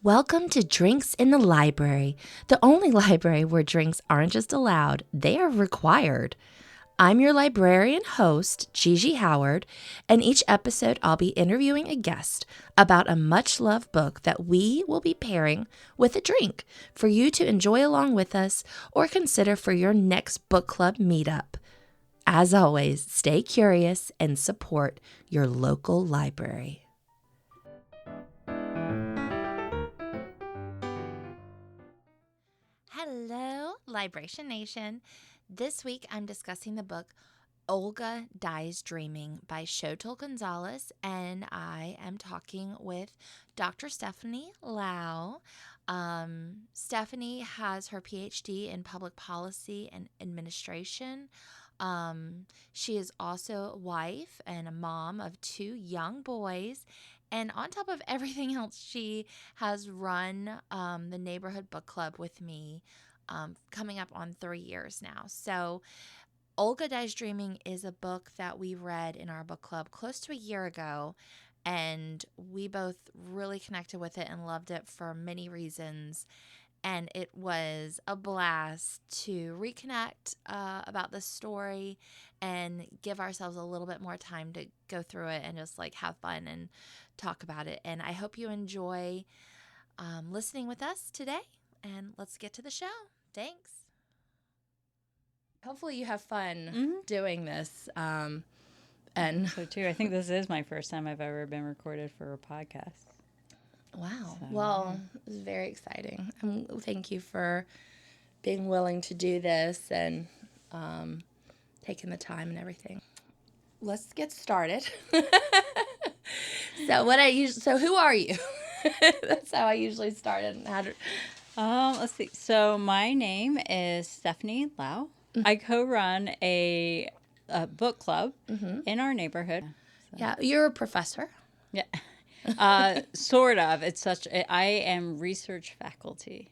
Welcome to Drinks in the Library, the only library where drinks aren't just allowed, they are required. I'm your librarian host, Gigi Howard, and each episode I'll be interviewing a guest about a much-loved book that we will be pairing with a drink for you to enjoy along with us or consider for your next book club meetup. As always, stay curious and support your local library. Hello, Libration Nation. This week I'm discussing the book Olga Dies Dreaming by Xochitl Gonzalez, and I am talking with Dr. Stephanie Lau. Stephanie has her PhD in public policy and administration. She is also a wife and a mom of 2 young boys. And on top of everything else, she has run the neighborhood book club with me coming up on 3 years now. So Olga Dies Dreaming is a book that we read in our book club close to a year ago. And we both really connected with it and loved it for many reasons. And it was a blast to reconnect about the story and give ourselves a little bit more time to go through it and just like have fun and talk about it. And I hope you enjoy listening with us today. And let's get to the show. Thanks. Hopefully you have fun doing this. And so too, I think this is my first time I've ever been recorded for a podcast. Wow. So, well, it was very exciting. Thank you for being willing to do this and taking the time and everything. Let's get started. So who are you? That's how I usually start. Let's see. So my name is Stephanie Lau. Mm-hmm. I co-run a book club in our neighborhood. So. Yeah, you're a professor. Yeah. Sort of. I am research faculty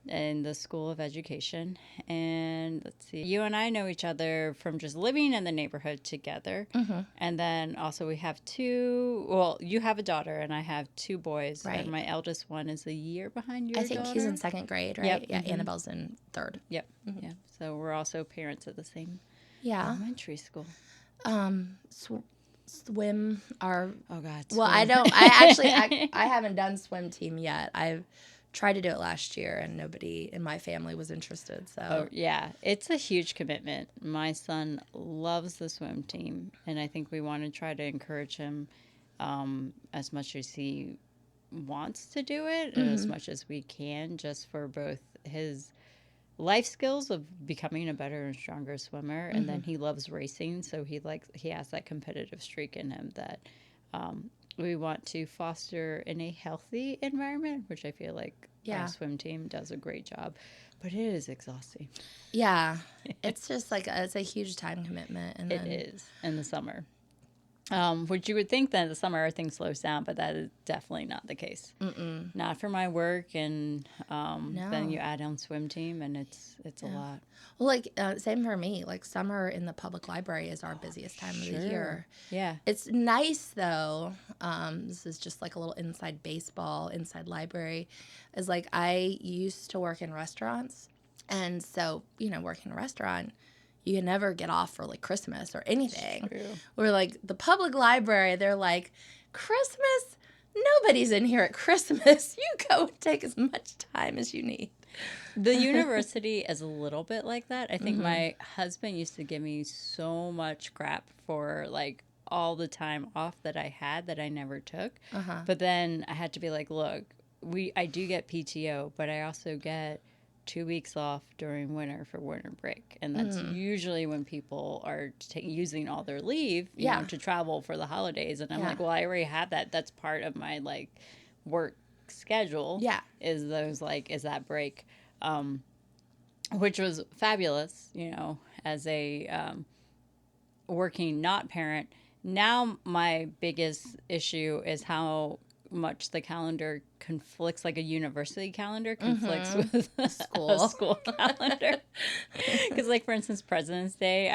in the School of Education. And let's see, you and I know each other from just living in the neighborhood together. Mm-hmm. And then also we have you have a daughter and I have 2 boys. Right. And my eldest one is a year behind your daughter. I think he's in 2nd grade, right? Yep. Yeah, mm-hmm. Annabelle's in 3rd. Yep. Mm-hmm. Yeah. So we're also parents at the same elementary school. Swim are... Oh, God. Well, I haven't done swim team yet. I've tried to do it last year, and nobody in my family was interested. So, oh, yeah. It's a huge commitment. My son loves the swim team, and I think we want to try to encourage him as much as he wants to do it and as much as we can, just for both his life skills of becoming a better and stronger swimmer, and then he loves racing, so he has that competitive streak in him that we want to foster in a healthy environment, which I feel like our swim team does a great job, but it is exhausting. Yeah, it's just like it's a huge time commitment, and it is in the summer. Which you would think that in the summer everything slows down, but that is definitely not the case. Mm-mm. Not for my work, and then you add on swim team, and it's a lot. Well, like same for me. Like summer in the public library is our busiest time of the year. Yeah, it's nice though. This is just like a little inside library. Is like I used to work in restaurants, and so working in a restaurant, you can never get off for like Christmas or anything. We're like the public library, they're like, Christmas? Nobody's in here at Christmas. You go and take as much time as you need. The university is a little bit like that. I think my husband used to give me so much crap for like all the time off that I had that I never took. But then I had to be like, look, I do get PTO, but I also get 2 weeks off during winter for winter break, and that's usually when people are using all their leave you know, to travel for the holidays, and I'm like, well, I already have that. That's part of my like work schedule. Is that break, which was fabulous, as a working not parent. Now my biggest issue is how much the calendar conflicts, like a university calendar conflicts with a school calendar. Because, like, for instance, President's Day,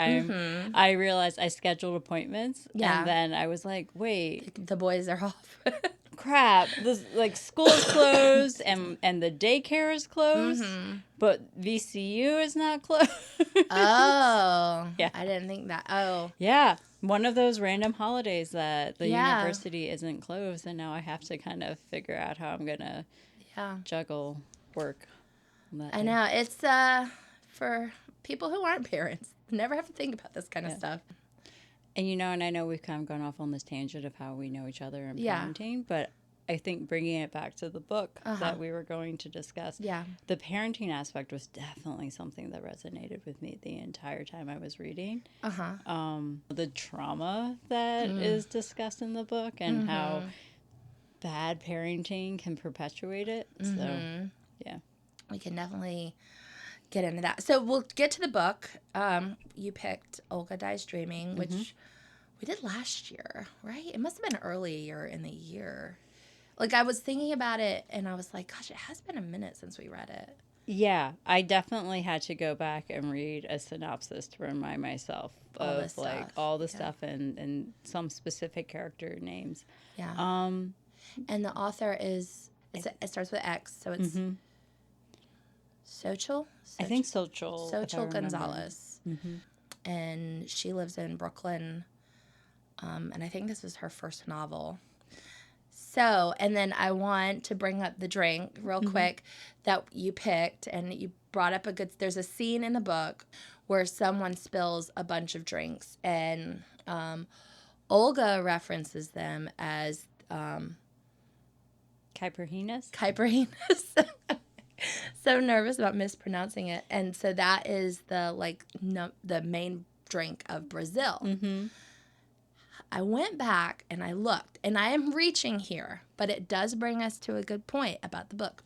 I realized I scheduled appointments, and then I was like, wait. The boys are off. crap, this, like, school is closed and the daycare is closed, but VCU is not closed. Oh, yeah. I didn't think that. Oh. Yeah, one of those random holidays that the university isn't closed, and now I have to kind of figure out how I'm going to juggle work on that day. Know. It's for people who aren't parents. Never have to think about this kind of stuff. And, you know, and I know we've kind of gone off on this tangent of how we know each other and parenting, but I think bringing it back to the book that we were going to discuss, the parenting aspect was definitely something that resonated with me the entire time I was reading. The trauma that is discussed in the book and how bad parenting can perpetuate it. So, yeah. We can definitely get into that. So we'll get to the book. You picked Olga Dies Dreaming, which we did last year, right? It must have been earlier in the year. Like, I was thinking about it, and I was like, gosh, it has been a minute since we read it. Yeah, I definitely had to go back and read a synopsis to remind myself of, like, all the stuff and some specific character names. Yeah. And the author is, it starts with X, so it's Xochitl? I think Xochitl. Xochitl Gonzalez. And she lives in Brooklyn. And I think this is her first novel. So, and then I want to bring up the drink real quick that you picked, and you brought up there's a scene in the book where someone spills a bunch of drinks, and Olga references them as Caipinhara? Caipinhara. So nervous about mispronouncing it. And so that is the main drink of Brazil. I went back and I looked, and I am reaching here, but it does bring us to a good point about the book.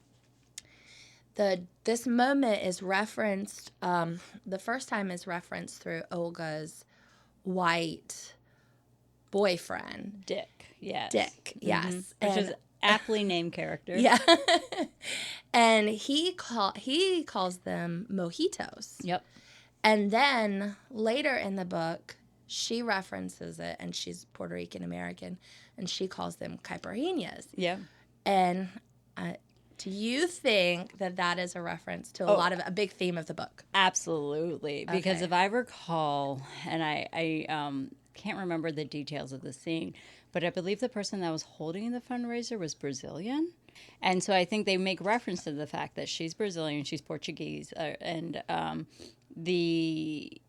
This moment is referenced, the first time is referenced through Olga's white boyfriend. Dick, yes. Which is aptly named character. Yeah. And he calls them mojitos. Yep. And then later in the book, she references it, and she's Puerto Rican American, and she calls them caipirinhas. Yeah. And do you think that is a reference to a big theme of the book? Absolutely. Because if I recall, and I can't remember the details of the scene, but I believe the person that was holding the fundraiser was Brazilian. And so I think they make reference to the fact that she's Brazilian, she's Portuguese, and the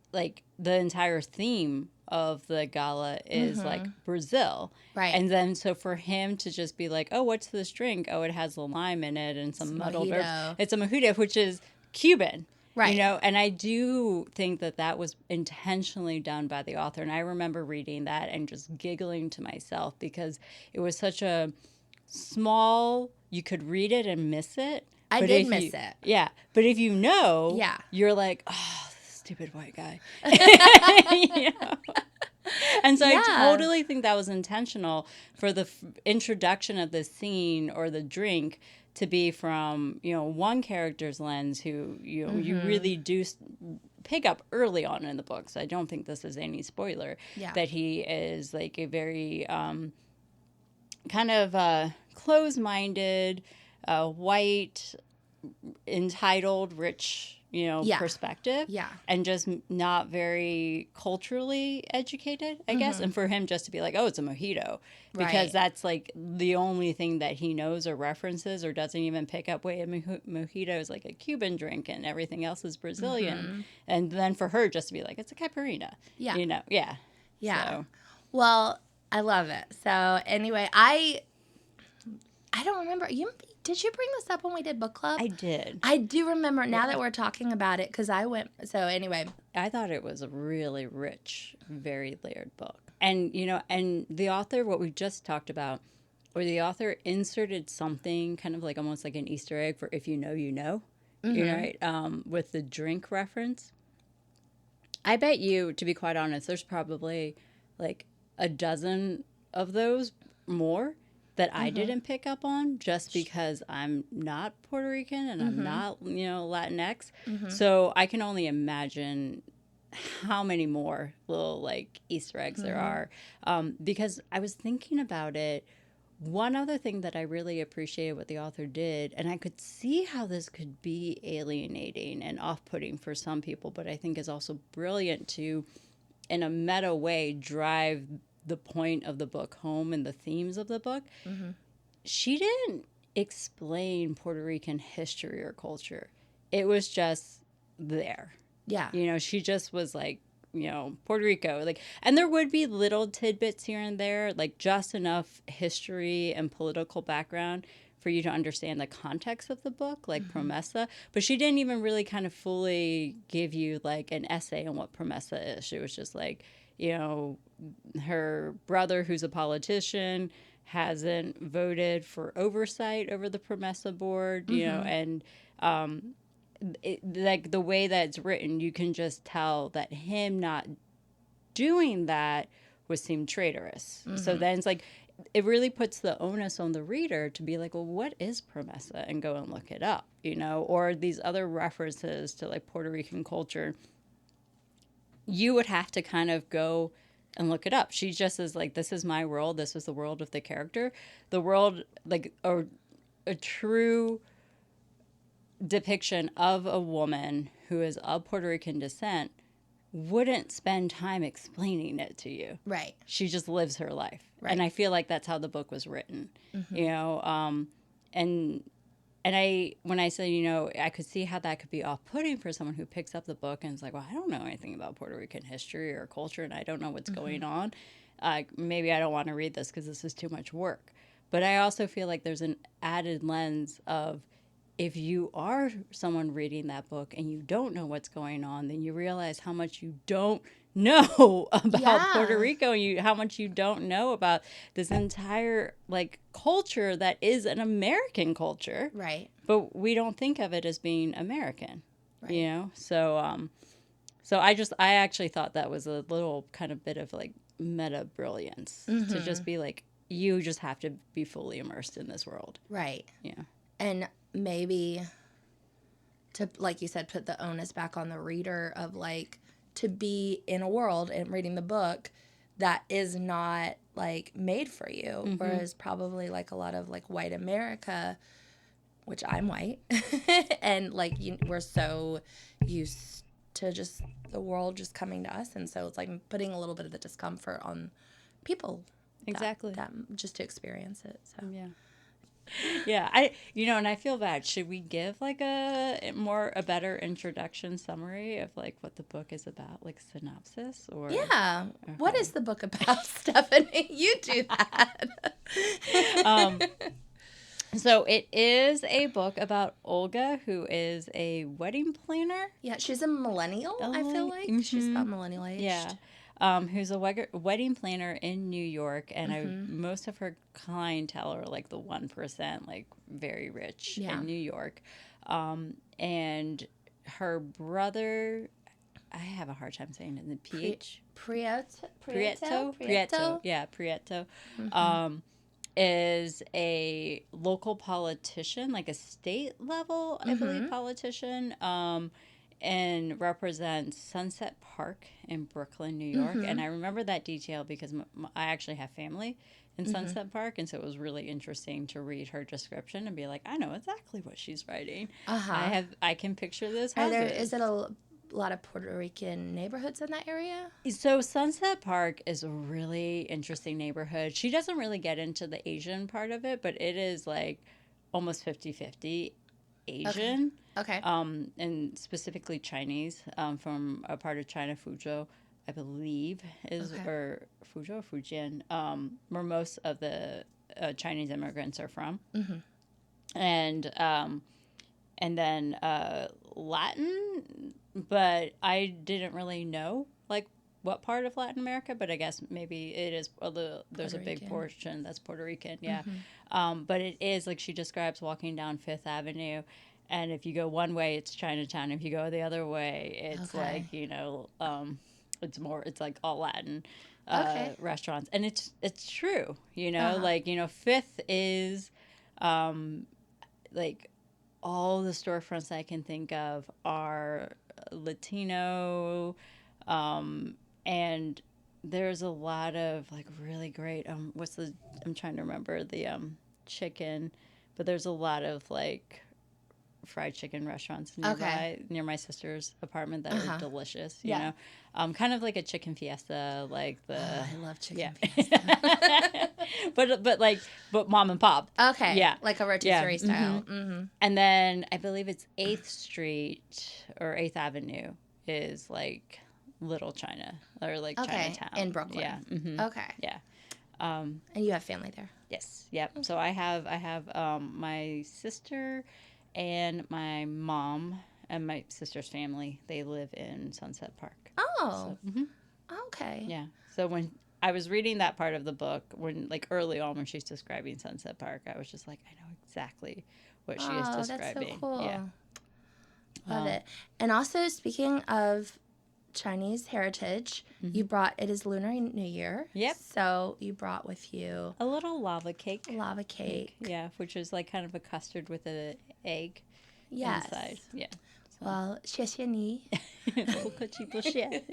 entire theme of the gala is like Brazil. Right. And then so for him to just be like, oh, what's this drink? Oh, it has a lime in it and some muddled herbs. It's a mojito, which is Cuban. Right. You know, and I do think that was intentionally done by the author. And I remember reading that and just giggling to myself because it was such a small, you could read it and miss it. I did miss it. Yeah. But if you know, you're like, oh, stupid white guy. You know? And so I totally think that was intentional for the introduction of the scene or the drink to be from, you know, one character's lens who, you know, you really do pick up early on in the book. So I don't think this is any spoiler that he is like a very kind of close-minded, white, entitled, rich, you know, perspective. Yeah. And just not very culturally educated, I guess. And for him just to be like, oh, it's a mojito. Because that's like the only thing that he knows or references or doesn't even pick up. Wait, a mojito is like a Cuban drink and everything else is Brazilian. And then for her just to be like, it's a caipirinha. Yeah. You know, yeah. So. Well, I love it. So anyway, I don't remember. Did you bring this up when we did book club? I did. I do remember now that we're talking about it because I went. So anyway. I thought it was a really rich, very layered book. And, you know, and the author, what we just talked about, or the author inserted something kind of like almost like an Easter egg for if you know, you know, you know, right? With the drink reference. I bet you, to be quite honest, there's probably like a dozen of those more that I didn't pick up on just because I'm not Puerto Rican and I'm not, you know, Latinx. So I can only imagine how many more little like Easter eggs there are. Because I was thinking about it one other thing that I really appreciated what the author did, and I could see how this could be alienating and off-putting for some people, but I think is also brilliant to, in a meta way, drive the point of the book home and the themes of the book. Mm-hmm. She didn't explain Puerto Rican history or culture. It was just there. Yeah. You know, she just was like, you know, Puerto Rico, like, and there would be little tidbits here and there, like just enough history and political background for you to understand the context of the book, like Promesa. But she didn't even really kind of fully give you like an essay on what Promesa is. She was just like, you know, her brother, who's a politician, hasn't voted for oversight over the Promesa board, you know, and like the way that it's written, you can just tell that him not doing that would seem traitorous. Mm-hmm. So then it's like, it really puts the onus on the reader to be like, well, what is Promesa? And go and look it up, you know, or these other references to like Puerto Rican culture. You would have to kind of go and look it up. She just is like, this is my world. This is the world of the character. The world, like, or a true depiction of a woman who is of Puerto Rican descent wouldn't spend time explaining it to you. Right. She just lives her life. Right. And I feel like that's how the book was written. Mm-hmm. You know, and I, when I say, you know, I could see how that could be off-putting for someone who picks up the book and is like, well, I don't know anything about Puerto Rican history or culture, and I don't know what's going on. Maybe I don't want to read this because this is too much work. But I also feel like there's an added lens of, if you are someone reading that book and you don't know what's going on, then you realize how much you don't know about Puerto Rico, and how much you don't know about this entire like culture that is an American culture. Right. But we don't think of it as being American. Right. You know? So I actually thought that was a little kind of bit of like meta brilliance to just be like, you just have to be fully immersed in this world. Right. Yeah. And maybe to, like you said, put the onus back on the reader of like, to be in a world and reading the book that is not like made for you, whereas probably like a lot of like white America, which I'm white, and like we're so used to just the world just coming to us, and so it's like putting a little bit of the discomfort on people. Exactly. That just to experience it. So yeah. Yeah, and I feel bad. Should we give like a better introduction summary of like what the book is about, like synopsis, or yeah, okay. What is the book about, Stephanie? You do that. So it is a book about Olga, who is a wedding planner. Yeah, she's a millennial. I feel like she's about millennial aged. Yeah. Who's a wedding planner in New York, and most of her clientele are like the 1%, like very rich in New York. And her brother, I have a hard time saying it. The Prieto. Yeah, Prieto. Is a local politician, like a state level, I believe, politician. And represents Sunset Park in Brooklyn, New York. And I remember that detail because I actually have family in Sunset Park, and so it was really interesting to read her description and be like, I know exactly what she's writing. I can picture this. Is it a lot of Puerto Rican neighborhoods in that area? So Sunset Park is a really interesting neighborhood. She doesn't really get into the Asian part of it, but it is like almost 50-50 Asian. Okay. And specifically Chinese, from a part of China, Fuzhou, I believe is, or Fuzhou or Fujian, where most of the Chinese immigrants are from. And then Latin, but I didn't really know like what part of Latin America, but I guess maybe it is, although there's a big portion that's Puerto Rican. Yeah. But it is like she describes walking down Fifth Avenue, and if you go one way, it's Chinatown. If you go the other way, it's like, you know, it's like all Latin restaurants. And it's true, you know, like, you know, Fifth is like all the storefronts I can think of are Latino, and there's a lot of like really great I'm trying to remember the chicken, but there's a lot of like fried chicken restaurants nearby near my sister's apartment that are delicious, you know. Kind of like a chicken fiesta, like the I love chicken fiesta. but mom and pop. Okay. Yeah. Like a rotisserie style. Mm-hmm. And then I believe it's 8th Street or 8th Avenue is like Little China or like Chinatown. In Brooklyn. Yeah. Mm-hmm. Okay. Yeah. And you have family there? Yes. Yep. Okay. So I have my sister and my mom and my sister's family. They live in Sunset Park. Oh. So, okay. Yeah. So when I was reading that part of the book, when like early on when she's describing Sunset Park, I was just like, I know exactly what she is describing. That's so cool. Yeah. Love it. And also, speaking of Chinese heritage, you brought, it is Lunar New Year. Yep. So you brought with you a little lava cake. Yeah, which is like kind of a custard with an egg inside. Yeah. So. Well, 谢谢你。不客气，不谢。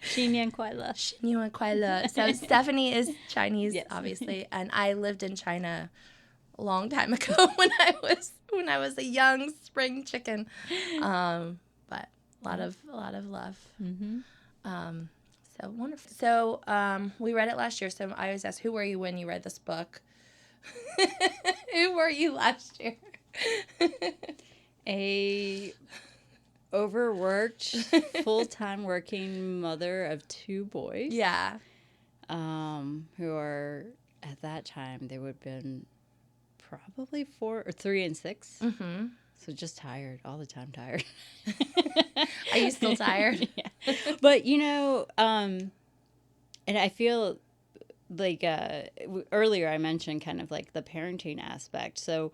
新年快乐。新年快乐. So Stephanie is Chinese, obviously, and I lived in China a long time ago when I was a young spring chicken. But a lot of love. Mm-hmm. So wonderful. So we read it last year. So I always ask, who were you when you read this book? Who were you last year? A overworked, full-time working mother of 2 boys. Yeah. Who are at that time they would have been probably 4 or 3 and 6. Mm-hmm. So just tired, all the time tired. Are you still tired? Yeah. But, you know, and I feel like earlier I mentioned kind of like the parenting aspect. So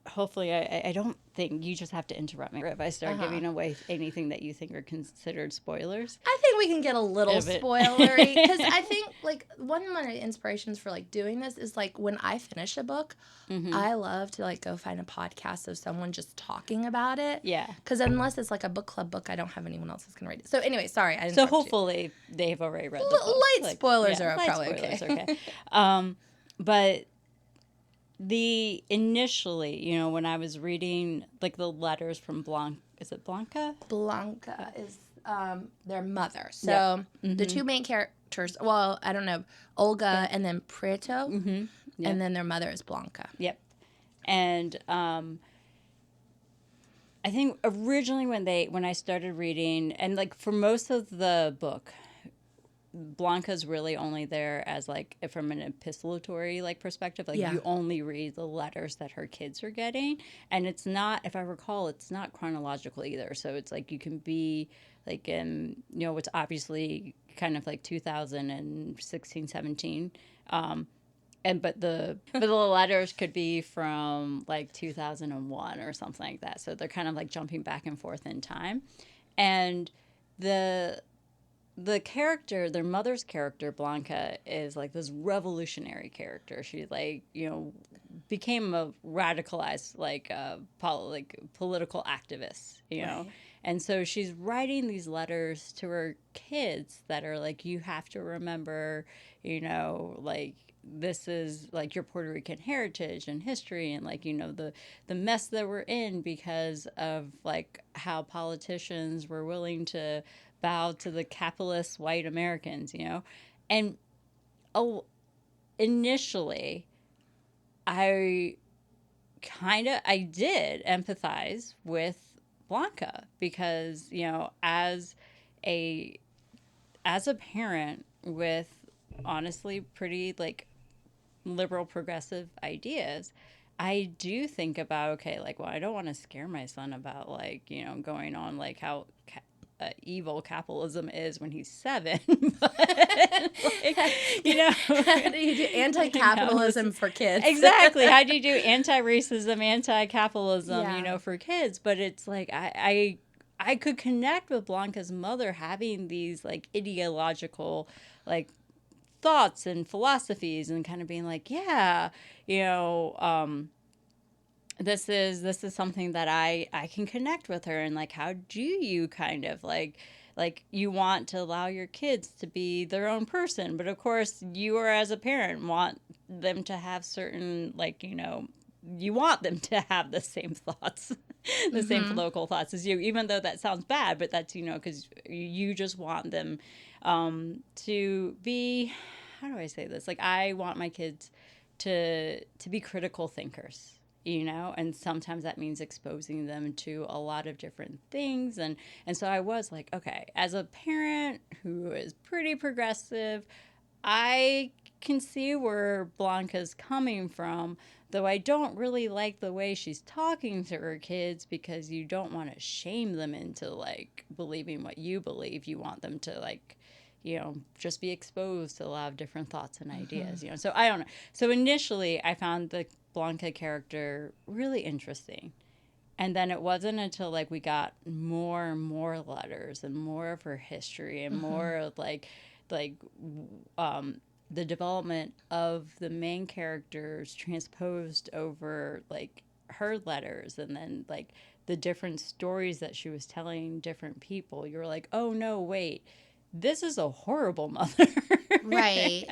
hopefully I don't think you just have to interrupt me if I start giving away anything that you think are considered spoilers. I think we can get a little spoilery because I think like one of my inspirations for like doing this is like when I finish a book, I love to like go find a podcast of someone just talking about it. Yeah. Because unless it's like a book club book, I don't have anyone else who's gonna read it. So anyway, sorry. So hopefully they've already read the book. Light spoilers are probably okay. But initially, you know, when I was reading like the letters from is it Blanca? Blanca is their mother. So the 2 main characters, well, I don't know, Olga and then Prieto, and then their mother is Blanca. Yep. And I think originally when I started reading, and like for most of the book, Blanca's really only there as like from an epistolatory like perspective. Like you only read the letters that her kids are getting, and it's not, if I recall, it's not chronological either. So it's like you can be like in, you know, it's obviously kind of like 2016, 17. But the letters could be from like 2001 or something like that. So they're kind of like jumping back and forth in time, and the character, their mother's character, Blanca, is like this revolutionary character. She like, you know, became a radicalized like political activist, you know. And so she's writing these letters to her kids that are like, you have to remember, you know, like this is like your Puerto Rican heritage and history, and like, you know, the mess that we're in because of like how politicians were willing to bow to the capitalist white Americans, you know. And initially I did empathize with Blanca because, you know, as a parent with honestly pretty like liberal progressive ideas, I do think about, okay, like, well, I don't want to scare my son about like, you know, going on like how evil capitalism is when he's 7. But, like, you know, how do you do anti-capitalism for kids? Exactly. How do you do anti-racism, anti-capitalism, you know, for kids? But it's like I could connect with Blanca's mother having these like ideological like thoughts and philosophies and kind of being like, yeah, you know, this is something that I can connect with her, and like how do you kind of like like you want to allow your kids to be their own person, but of course you are as a parent want them to have certain, like, you know, you want them to have the same thoughts, the same political thoughts as you, even though that sounds bad, but that's, you know, because you just want them to be, how do I say this? Like, I want my kids to be critical thinkers, you know, and sometimes that means exposing them to a lot of different things. And so I was like, okay, as a parent who is pretty progressive, I can see where Blanca's coming from, though I don't really like the way she's talking to her kids, because you don't want to shame them into, like, believing what you believe. You want them to, like, you know, just be exposed to a lot of different thoughts and ideas, you know. So I don't know. So initially I found the Blanca character really interesting. And then it wasn't until, like, we got more and more letters and more of her history and more of, like the development of the main characters transposed over, like, her letters, and then, like, the different stories that she was telling different people. You're like, oh no, wait, this is a horrible mother. Right.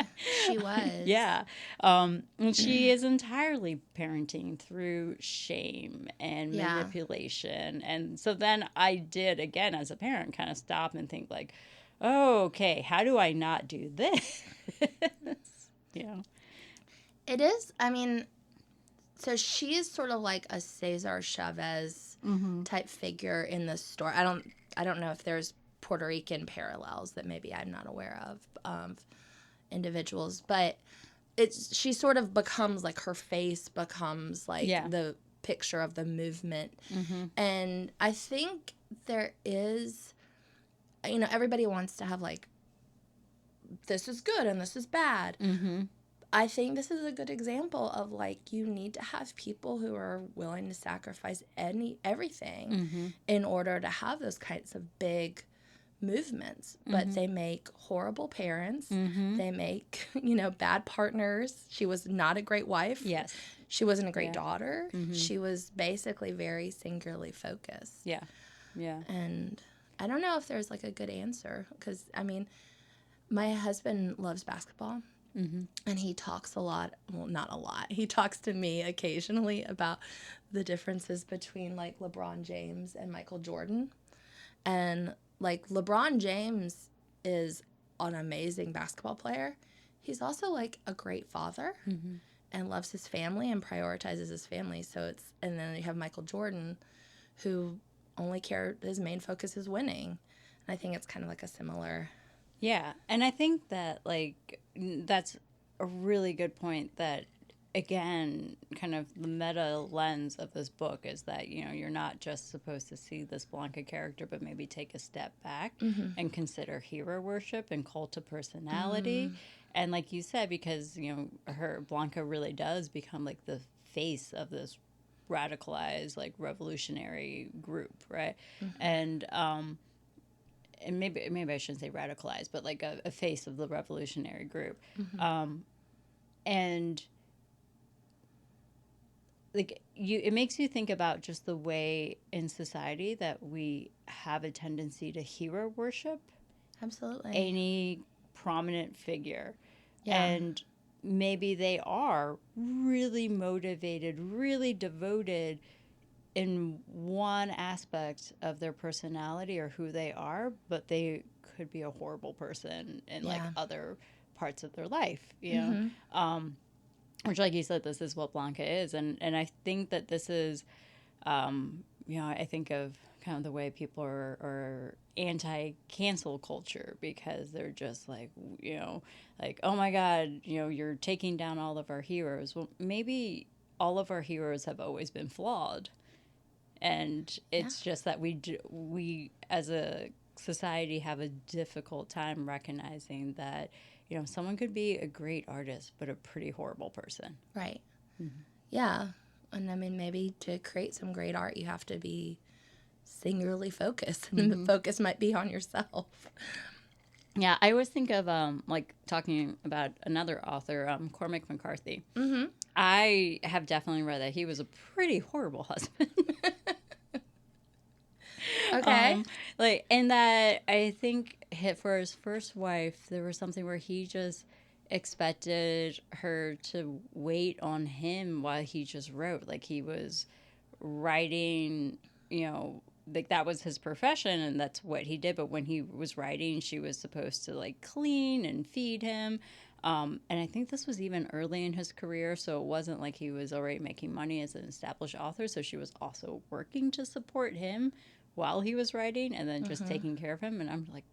She was. Yeah. And she is entirely parenting through shame and manipulation. And so then I did, again, as a parent, kind of stop and think, like, oh, okay, how do I not do this? Yeah. It is, I mean, so she's sort of like a Cesar Chavez type figure in this story. I don't know if there's Puerto Rican parallels that maybe I'm not aware of individuals, but she sort of becomes, like, her face becomes, like, the picture of the movement. And I think there is, you know, everybody wants to have, like, this is good and this is bad. I think this is a good example of, like, you need to have people who are willing to sacrifice everything in order to have those kinds of big movements. But they make horrible parents. They make, you know, bad partners. She was not a great wife. Yes. She wasn't a great daughter. She was basically very singularly focused. Yeah. Yeah. And I don't know if there's, like, a good answer, because, I mean, my husband loves basketball. And he talks a lot, well, not a lot. He talks to me occasionally about the differences between, like, LeBron James and Michael Jordan. And, like, LeBron James is an amazing basketball player. He's also, like, a great father and loves his family and prioritizes his family. So and then you have Michael Jordan, who his main focus is winning. And I think it's kind of like a similar. Yeah. And I think that, like, that's a really good point, that, again, kind of the meta lens of this book is that, you know, you're not just supposed to see this Blanca character, but maybe take a step back and consider hero worship and cult of personality. And like you said, because, you know, Blanca really does become, like, the face of this radicalized, like, revolutionary group, right? And maybe I shouldn't say radicalized, but, like, a face of the revolutionary group. And, like, it makes you think about just the way in society that we have a tendency to hero worship. Absolutely. Any prominent figure. Yeah. And maybe they are really motivated, really devoted in one aspect of their personality or who they are, but they could be a horrible person in, like, other parts of their life, you know? Which, like you said, this is what Blanca is. And I think that this is, you know, I think of kind of the way people are anti-cancel culture, because they're just like, you know, like, oh my God, you know, you're taking down all of our heroes. Well, maybe all of our heroes have always been flawed. And it's just that we as a society have a difficult time recognizing that, you know, someone could be a great artist, but a pretty horrible person. Right. Yeah. And I mean, maybe to create some great art, you have to be singularly focused, and the focus might be on yourself. Yeah, I always think of, like, talking about another author, Cormac McCarthy. I have definitely read that he was a pretty horrible husband. Okay. And that I think for his first wife, there was something where he just expected her to wait on him while he just wrote. Like he was writing, like that was his profession and that's what he did. But when he was writing, she was supposed to like clean and feed him. And I think this was even early in his career, so it wasn't like he was already making money as an established author. So she was also working to support him while he was writing and then just taking care of him. And I'm like,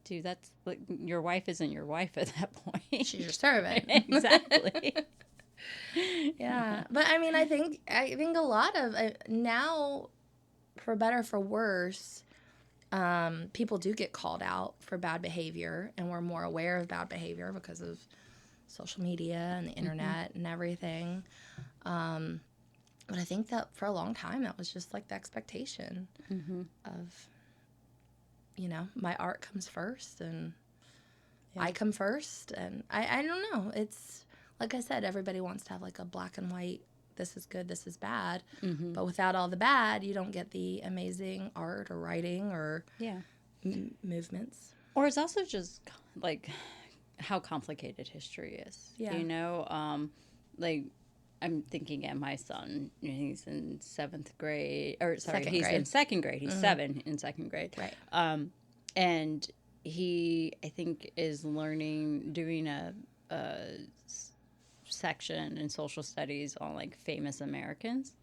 dude, that's like your wife isn't your wife at that point. She's your servant. Exactly. Yeah. But I mean, I think a lot of now, for better or for worse, people do get called out for bad behavior, and we're more aware of bad behavior because of social media and the internet and everything. But I think that for a long time, that was just like the expectation of, my art comes first and I come first. And I don't know. It's like I said, everybody wants to have like a black and white, this is good, this is bad. But without all the bad, you don't get the amazing art or writing or movements. Or it's also just like how complicated history is. Yeah. Like I'm thinking at my son, he's in seventh grade, or sorry, he's in second grade. He's 7 in second grade. Right. And he, I think, is doing a section in social studies on like famous Americans.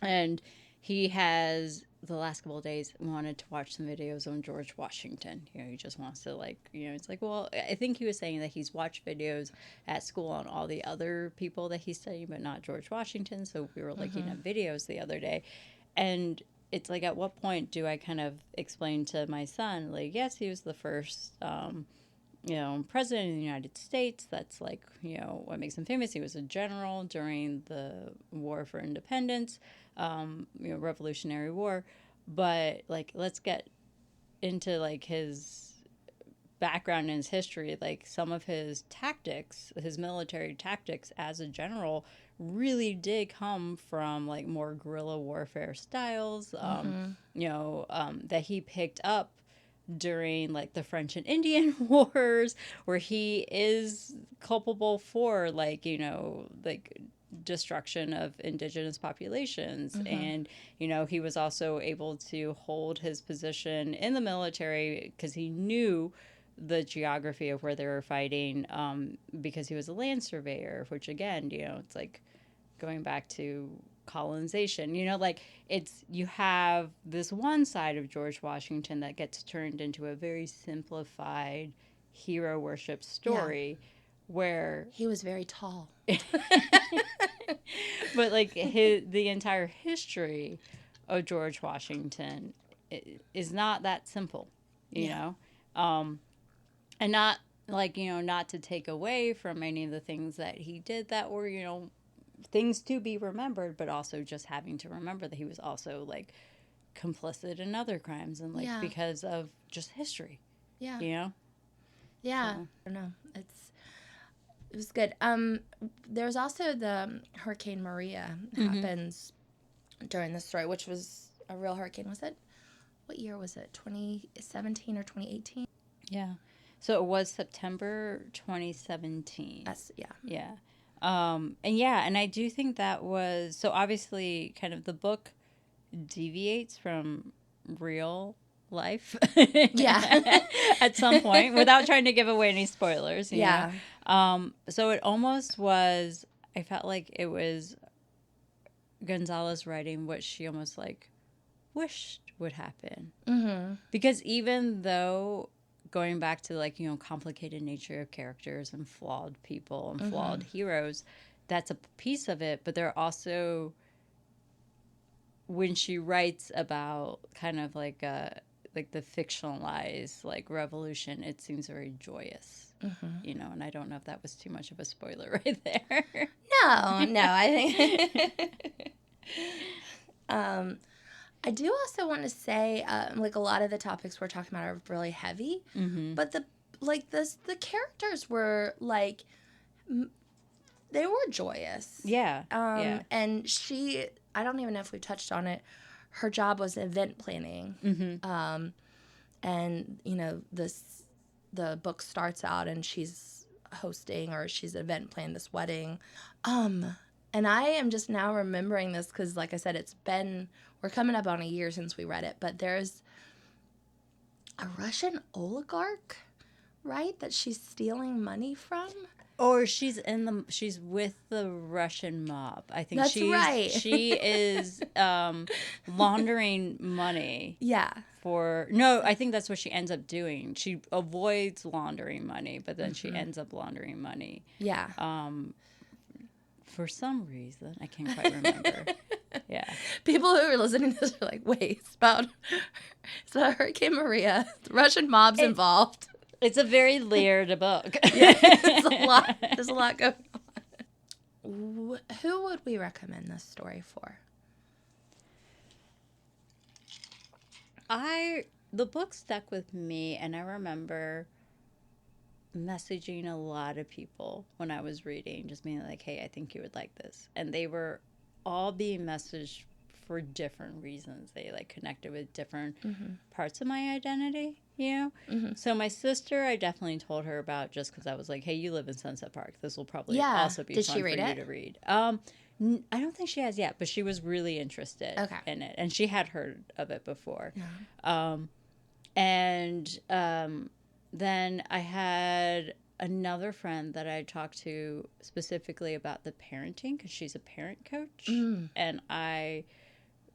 And he has the last couple of days wanted to watch some videos on George Washington. He just wants to it's like, well, I think he was saying that he's watched videos at school on all the other people that he's studying, but not George Washington. So we were looking at videos the other day, and it's like, at what point do I kind of explain to my son, like, yes, he was the first, president of the United States. That's like, what makes him famous. He was a general during the War for Independence, Revolutionary War. But like, let's get into like his background and his history. Like some of his tactics, his military tactics as a general really did come from like more guerrilla warfare styles, that he picked up during like the French and Indian Wars, where he is culpable for like destruction of indigenous populations. And he was also able to hold his position in the military because he knew the geography of where they were fighting, because he was a land surveyor, which again, it's like going back to colonization, you have this one side of George Washington that gets turned into a very simplified hero worship story where he was very tall. But like the entire history of George Washington is not that simple, you know, and not like, not to take away from any of the things that he did that were, things to be remembered, but also just having to remember that he was also like complicit in other crimes and like because of just history. Yeah. So. I don't know. It was good. There's also the Hurricane Maria happens during the story, which was a real hurricane. Was it? What year was it? 2017 or 2018? Yeah. So it was September 2017. Yeah. And I do think that was, so obviously kind of the book deviates from real life. At some point, without trying to give away any spoilers. You know? So it almost was, I felt like it was Gonzalez writing what she almost like wished would happen. Because even though, going back to like, complicated nature of characters and flawed people and flawed heroes, that's a piece of it. But there are also, when she writes about kind of like the fictionalized like revolution, it seems very joyous, and I don't know if that was too much of a spoiler right there. No, I think I do also want to say, like a lot of the topics we're talking about are really heavy, but the characters were like, they were joyous. Yeah. And she, I don't even know if we touched on it. her job was event planning. Mm-hmm. And, you know, the book starts out and she's hosting or she's event planning this wedding. And I am just now remembering this because, like I said, we're coming up on a year since we read it, but there's a Russian oligarch, right, that she's stealing money from? Or she's with the Russian mob. I think That's right. She is laundering money. Yeah. No, I think that's what she ends up doing. She avoids laundering money, but then she ends up laundering money. Yeah. For some reason, I can't quite remember. Yeah. People who are listening to this are like, wait, it's about Hurricane Maria. The Russian mob's involved. It's a very layered book. Yeah, it's a lot. There's a lot going on. Who would we recommend this story for? The book stuck with me, and I remember messaging a lot of people when I was reading, just being like, hey, I think you would like this. And they were all being messaged for different reasons. They like connected with different parts of my identity, you know? Mm-hmm. So my sister, I definitely told her about just because I was like, hey, you live in Sunset Park. This will probably also be fun for you to read. I don't think she has yet, but she was really interested in it. And she had heard of it before. Yeah. Then I had another friend that I talked to specifically about the parenting because she's a parent coach. And I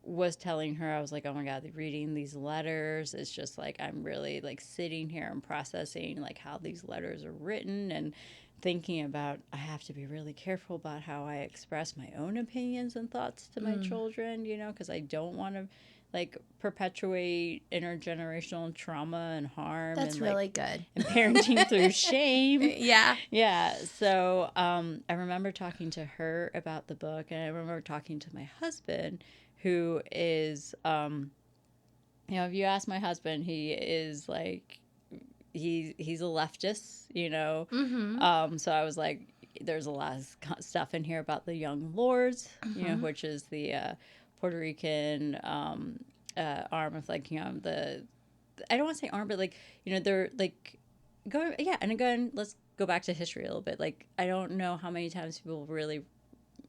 was telling her, I was like, oh my God, reading these letters, it's just like I'm really like sitting here and processing like how these letters are written and thinking about I have to be really careful about how I express my own opinions and thoughts to my children, you know, because I don't want to like perpetuate intergenerational trauma and harm. That's and, really good. And parenting through shame. Yeah. Yeah. So I remember talking to her about the book, and I remember talking to my husband, who is, you know, if you ask my husband, he is like, he's a leftist, you know. So I was like, there's a lot of stuff in here about the Young Lords, you know, which is the Puerto Rican arm of like, you know, I don't want to say arm, but like, you know, they're like and again, let's go back to history a little bit. Like, I don't know how many times people really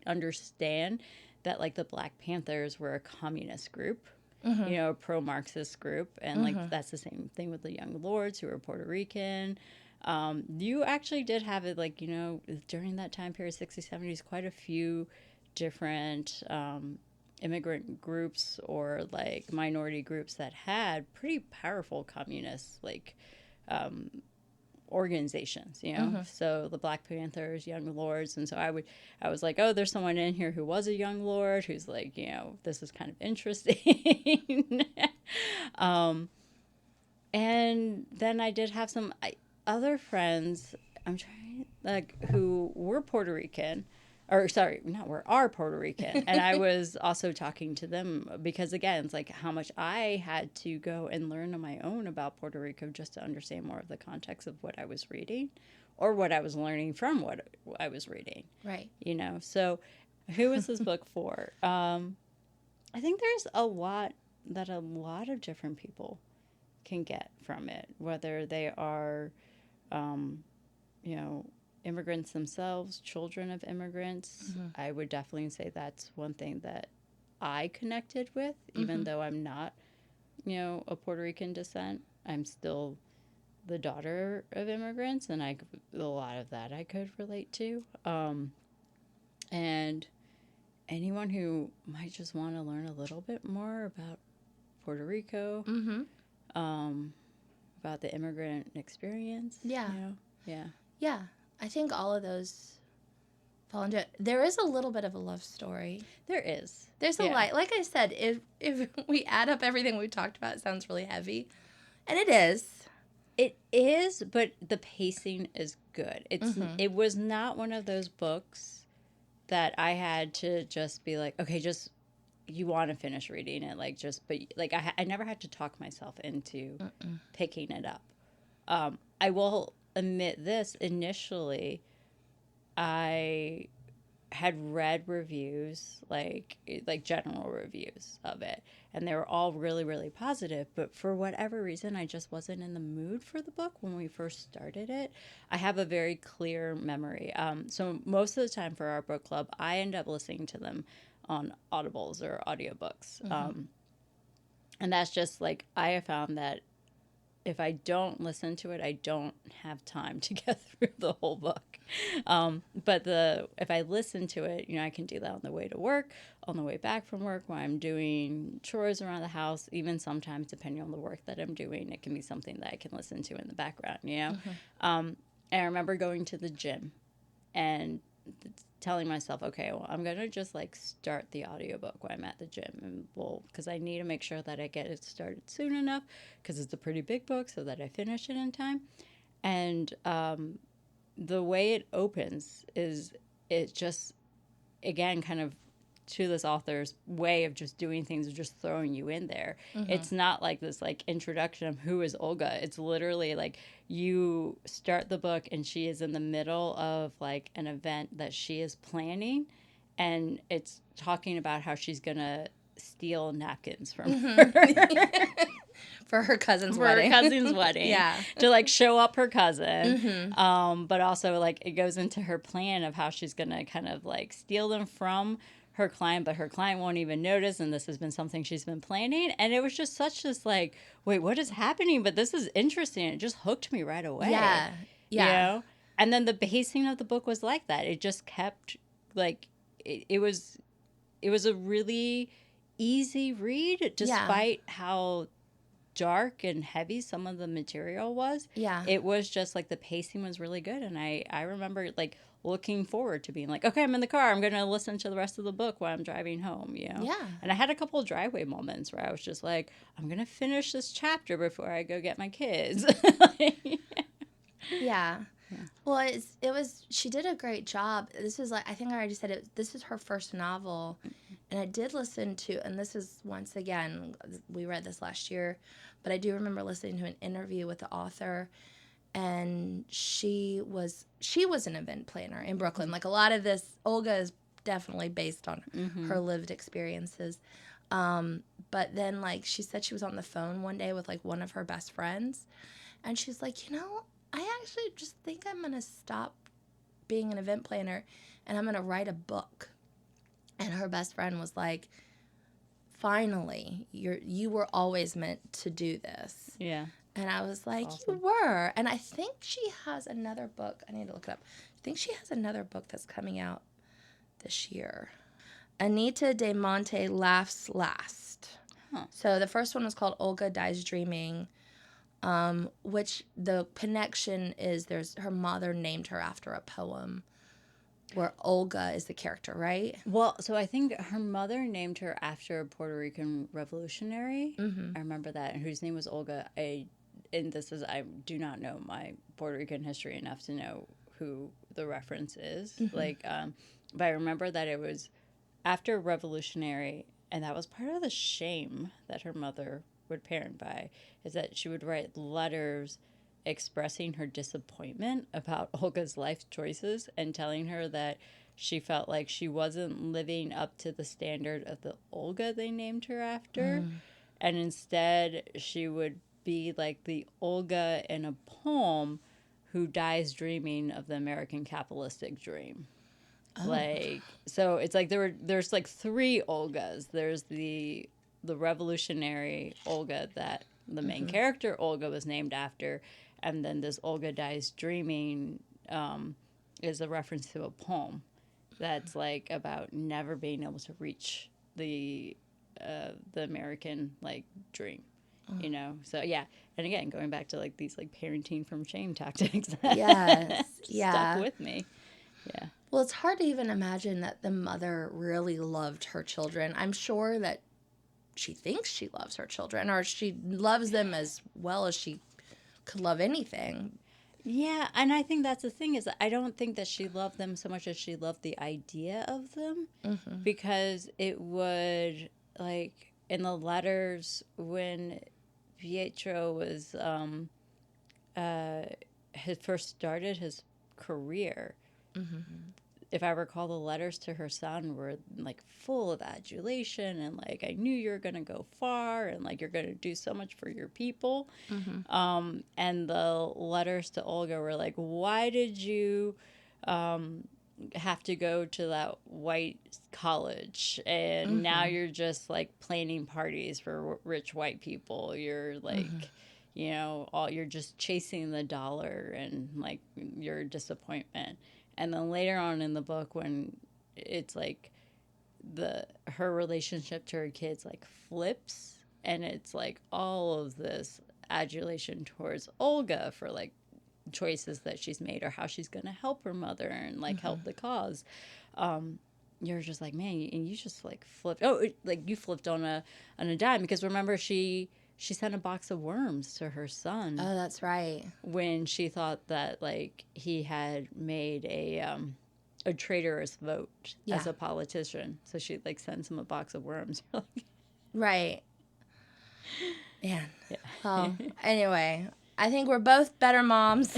understand that like the Black Panthers were a communist group, you know, a pro-Marxist group, and like that's the same thing with the Young Lords, who were Puerto Rican. You actually did have it, like, you know, during that time period, 60s, 70s, quite a few different immigrant groups or like minority groups that had pretty powerful communist like organizations, you know. So the Black Panthers, Young Lords, and so I was like, oh, there's someone in here who was a Young Lord who's like, you know, this is kind of interesting. And then I did have some other friends, who were Puerto Rican, or sorry, are Puerto Rican. And I was also talking to them because, again, it's like how much I had to go and learn on my own about Puerto Rico just to understand more of the context of what I was reading or what I was learning from what I was reading. Right. You know, so who is this book for? I think there's a lot of different people can get from it, whether they are, you know, immigrants themselves, children of immigrants. I would definitely say that's one thing that I connected with, even though I'm not, you know, a Puerto Rican descent. I'm still the daughter of immigrants, and a lot of that I could relate to. And anyone who might just want to learn a little bit more about Puerto Rico, about the immigrant experience. Yeah. You know? Yeah. Yeah. I think all of those fall into it. There is a little bit of a love story. There is. There's a light. Like I said, if we add up everything we talked about, it sounds really heavy. And it is. It is, but the pacing is good. It was not one of those books that I had to just be like, okay, just you want to finish reading it, like but like I never had to talk myself into picking it up. I will admit this: initially, I had read reviews, like general reviews of it, and they were all really, really positive. But for whatever reason, I just wasn't in the mood for the book when we first started it. I have a very clear memory. So most of the time for our book club, I end up listening to them on Audibles or audiobooks. And that's just like, I have found that if I don't listen to it, I don't have time to get through the whole book. But if I listen to it, I can do that on the way to work, on the way back from work, while I'm doing chores around the house, even sometimes depending on the work that I'm doing, it can be something that I can listen to in the background, And I remember going to the gym and telling myself, okay, well, I'm going to just start the audiobook when I'm at the gym. And because I need to make sure that I get it started soon enough, because it's a pretty big book, so that I finish it in time. And the way it opens is it just, again, kind of to this author's way of just doing things, of just throwing you in there. It's not like this introduction of who is Olga. It's literally you start the book and she is in the middle of an event that she is planning, and it's talking about how she's gonna steal napkins from her. For her cousin's wedding. Yeah. To show up her cousin. But also it goes into her plan of how she's gonna kind of steal them from her client, but her client won't even notice, and this has been something she's been planning. And it was just such this wait, what is happening? But this is interesting. It just hooked me right away. Yeah. And then the pacing of the book was like that. It just kept it was a really easy read, despite how dark and heavy some of the material was. Yeah. It was just the pacing was really good. And I remember looking forward to being okay, I'm in the car, I'm going to listen to the rest of the book while I'm driving home, Yeah. And I had a couple of driveway moments where I was just I'm going to finish this chapter before I go get my kids. Yeah. Well, she did a great job. This was I think I already said it, this is her first novel. And I did listen to, and this is, once again, we read this last year, but I do remember listening to an interview with the author, and she was an event planner in Brooklyn. A lot of this, Olga is definitely based on her lived experiences. But then, she said she was on the phone one day with, one of her best friends, and she's like, I actually just think I'm going to stop being an event planner, and I'm going to write a book. And her best friend was like, finally, you were always meant to do this. Yeah. And I was like, awesome. You were. And I think she has another book. I need to look it up. I think she has another book that's coming out this year. Anita De Monte Laughs Last. Huh. So the first one was called Olga Dies Dreaming, which the connection is her mother named her after a poem where Olga is the character, right? Well, so I think her mother named her after a Puerto Rican revolutionary. I remember that, and whose name was Olga. I do not know my Puerto Rican history enough to know who the reference is. But I remember that it was after a revolutionary, and that was part of the shame that her mother would parent by, is that she would write letters expressing her disappointment about Olga's life choices and telling her that she felt like she wasn't living up to the standard of the Olga they named her after. And instead she would be like the Olga in a poem who dies dreaming of the American capitalistic dream. So it's there's three Olgas. There's the revolutionary Olga that the main character Olga was named after, and then this Olga Dies Dreaming is a reference to a poem that's about never being able to reach the American dream, So yeah, and again going back to these parenting from shame tactics that stuck with me. Yeah. Well, it's hard to even imagine that the mother really loved her children. I'm sure that she thinks she loves her children, or she loves them as well as she could love anything. Yeah, and I think that's the thing, is that I don't think that she loved them so much as she loved the idea of them, because it would, in the letters when Pietro was, had first started his career, if I recall, the letters to her son were like full of adulation and like, I knew you're going to go far and like, you're going to do so much for your people. And the letters to Olga were like, why did you have to go to that white college? And now you're just like planning parties for rich white people. You're like, you know, you're just chasing the dollar and like your disappointment. And then later on in the book, when it's like her relationship to her kids like flips, and it's like all of this adulation towards Olga for like choices that she's made or how she's going to help her mother and like help the cause. You're just like, man, and you just like flipped. Oh, like you flipped on a dime, because remember she sent a box of worms to her son. Oh, that's right. When she thought that like he had made a traitorous vote as a politician, so she like sends him a box of worms. Right. Man. Yeah. Well, anyway, I think we're both better moms.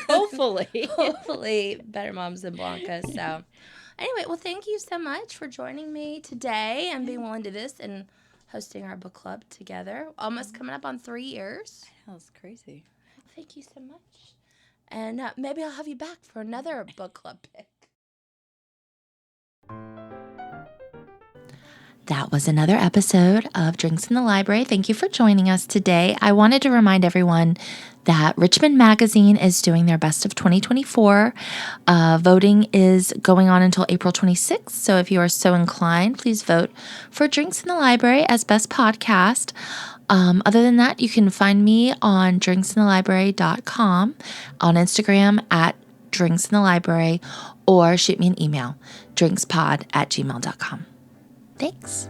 Hopefully. Hopefully better moms than Blanca. So anyway, well, thank you so much for joining me today and being willing to do this and hosting our book club together. Almost coming up on 3 years. I know, it's crazy. Thank you so much. And maybe I'll have you back for another book club pick. That was another episode of Drinks in the Library. Thank you for joining us today. I wanted to remind everyone that Richmond Magazine is doing their Best of 2024. Voting is going on until April 26th. So if you are so inclined, please vote for Drinks in the Library as Best Podcast. Other than that, you can find me on drinksinthelibrary.com, on Instagram at drinksinthelibrary, or shoot me an email, drinkspod@gmail.com. Thanks.